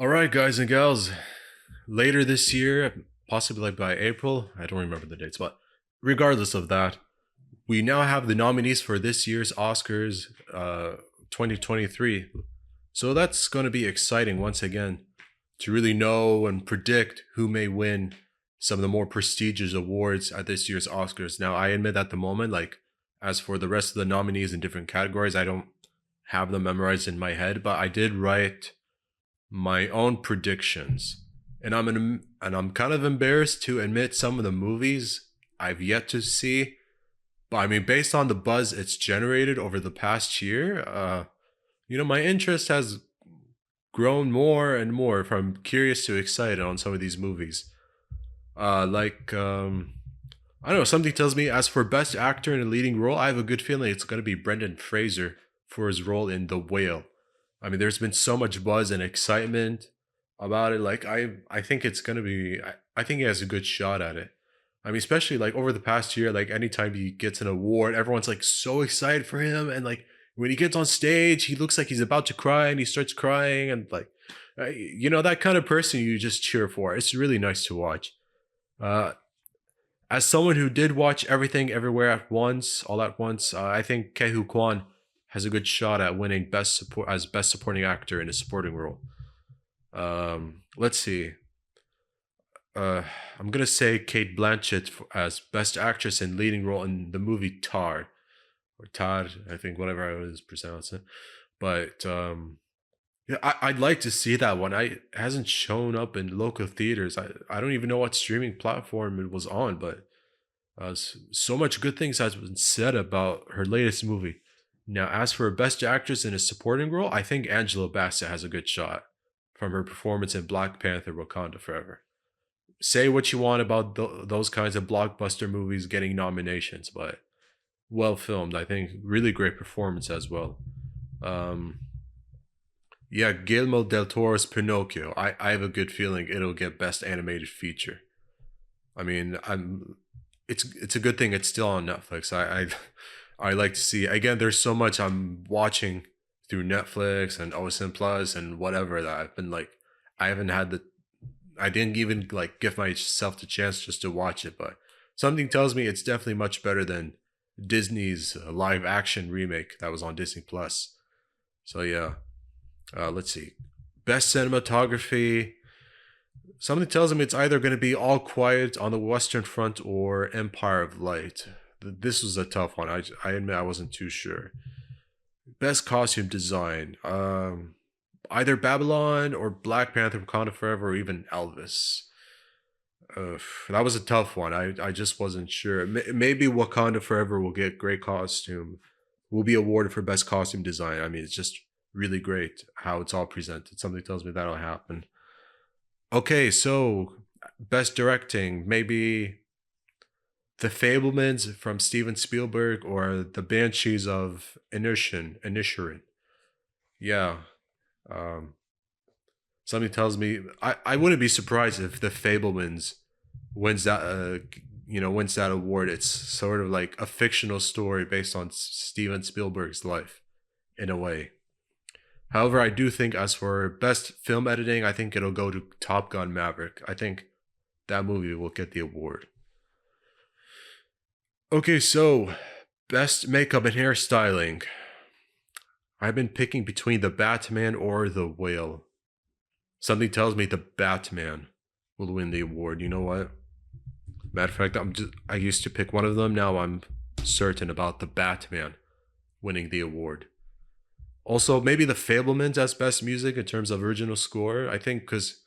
All right, guys and gals. Later this year, possibly like by April, I don't remember the dates, but regardless of that, we now have the nominees for this year's Oscars 2023. So that's going to be exciting once again to really know and predict who may win some of the more prestigious awards at this year's Oscars. Now, I admit at the moment, like, as for the rest of the nominees in different categories, I don't have them memorized in my head, but I did write my own predictions. And I'm kind of embarrassed to admit some of the movies I've yet to see. But I mean, based on the buzz it's generated over the past year, my interest has grown more and more from curious to excited on some of these movies. I don't know, something tells me as for best actor in a leading role, I have a good feeling it's going to be Brendan Fraser for his role in The Whale. I mean, there's been so much buzz and excitement about it. Like, I think it's gonna be. I think he has a good shot at it. I mean, especially like over the past year, like anytime he gets an award, everyone's like so excited for him, and like when he gets on stage, he looks like he's about to cry, and he starts crying, and like, that kind of person you just cheer for. It's really nice to watch. Uh, as someone who did watch everything everywhere at once, all at once, I think Kehu Kwan has a good shot at winning best supporting actor in a supporting role. Let's see. Uh, I'm gonna say Kate Blanchett as best actress in leading role in the movie Tar or Todd, I think whatever I was pronouncing it. But yeah, I'd like to see that one. It hasn't shown up in local theaters. I don't even know what streaming platform it was on, but so much good things has been said about her latest movie. Now, as for best actress in a supporting role, I think Angela Bassett has a good shot from her performance in Black Panther: Wakanda Forever. Say what you want about those kinds of blockbuster movies getting nominations, but well filmed. I think really great performance as well. Um, yeah, Guillermo del Toro's Pinocchio. I have a good feeling it'll get best animated feature. I mean, it's a good thing it's still on Netflix. I like to see again. There's so much I'm watching through Netflix and OSN Plus and whatever that I've been like. I haven't had the. I didn't even like give myself the chance just to watch it, but something tells me it's definitely much better than Disney's live action remake that was on Disney Plus. So yeah, let's see. Best cinematography. Something tells me it's either going to be All Quiet on the Western Front or Empire of Light. This was a tough one. I admit I wasn't too sure. Best costume design. Either Babylon or Black Panther Wakanda Forever or even Elvis. That was a tough one. I just wasn't sure. Maybe Wakanda Forever will get great costume. Will be awarded for best costume design. I mean, it's just really great how it's all presented. Something tells me that'll happen. Okay, so best directing, maybe The Fablemans from Steven Spielberg or The Banshees of Inisherin. Yeah. Um, Something tells me I wouldn't be surprised if The Fablemans wins that award. It's sort of like a fictional story based on Steven Spielberg's life in a way. However, I do think as for best film editing, I think it'll go to Top Gun Maverick. I think that movie will get the award. Okay, so best makeup and hairstyling. I've been picking between the Batman or the Whale. Something tells me the Batman will win the award. You know what? Matter of fact, I used to pick one of them. Now I'm certain about the Batman winning the award. Also, maybe the Fablemans as best music in terms of original score. I think because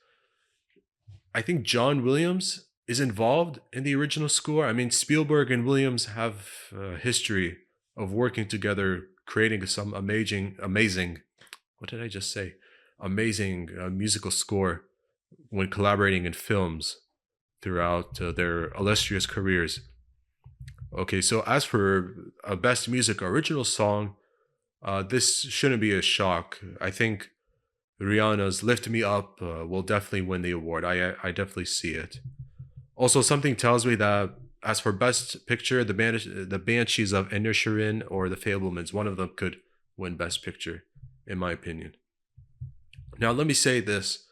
I think John Williams is involved in the original score. I mean, Spielberg and Williams have a history of working together, creating some amazing. What did I just say? Amazing musical score when collaborating in films throughout their illustrious careers. Okay, so as for a best music original song, this shouldn't be a shock. I think Rihanna's "Lift Me Up" will definitely win the award. I definitely see it. Also, something tells me that as for best picture, the Banshees of Inisherin or the Fablemans, one of them could win best picture, in my opinion. Now, let me say this.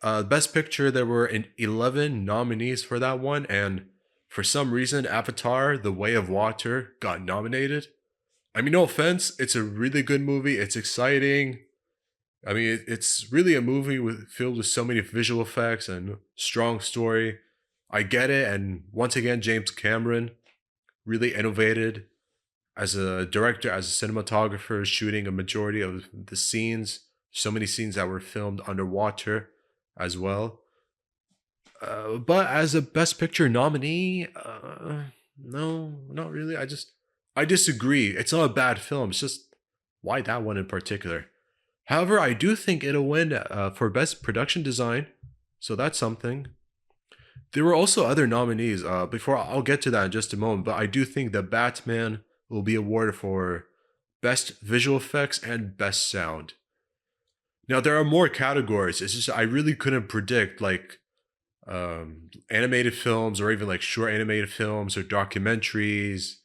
Best Picture, there were 11 nominees for that one, and for some reason, Avatar: The Way of Water got nominated. I mean, no offense, it's a really good movie. It's exciting. I mean, it's really a movie filled with so many visual effects and strong story. I get it, and once again, James Cameron really innovated as a director, as a cinematographer, shooting a majority of the scenes. So many scenes that were filmed underwater as well. But as a Best Picture nominee, no, not really. I disagree. It's not a bad film. It's just why that one in particular. However, I do think it'll win for Best Production Design, so that's something. There were also other nominees. Before I'll get to that in just a moment, but I do think that Batman will be awarded for Best Visual Effects and Best Sound. Now there are more categories. It's just I really couldn't predict like animated films or even like short animated films or documentaries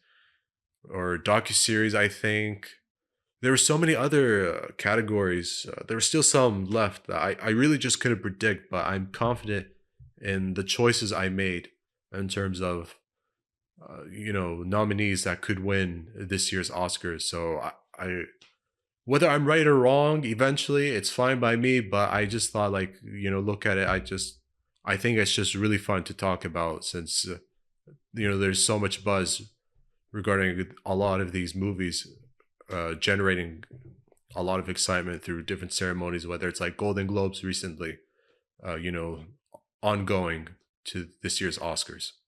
or docuseries. I think there were so many other categories. There were still some left that I really just couldn't predict, but I'm confident in the choices I made in terms of nominees that could win this year's Oscars. So I whether I'm right or wrong, eventually it's fine by me. But I just thought like look at it. I think it's just really fun to talk about since there's so much buzz regarding a lot of these movies generating a lot of excitement through different ceremonies, whether it's like Golden Globes recently, uh, you know, ongoing to this year's Oscars.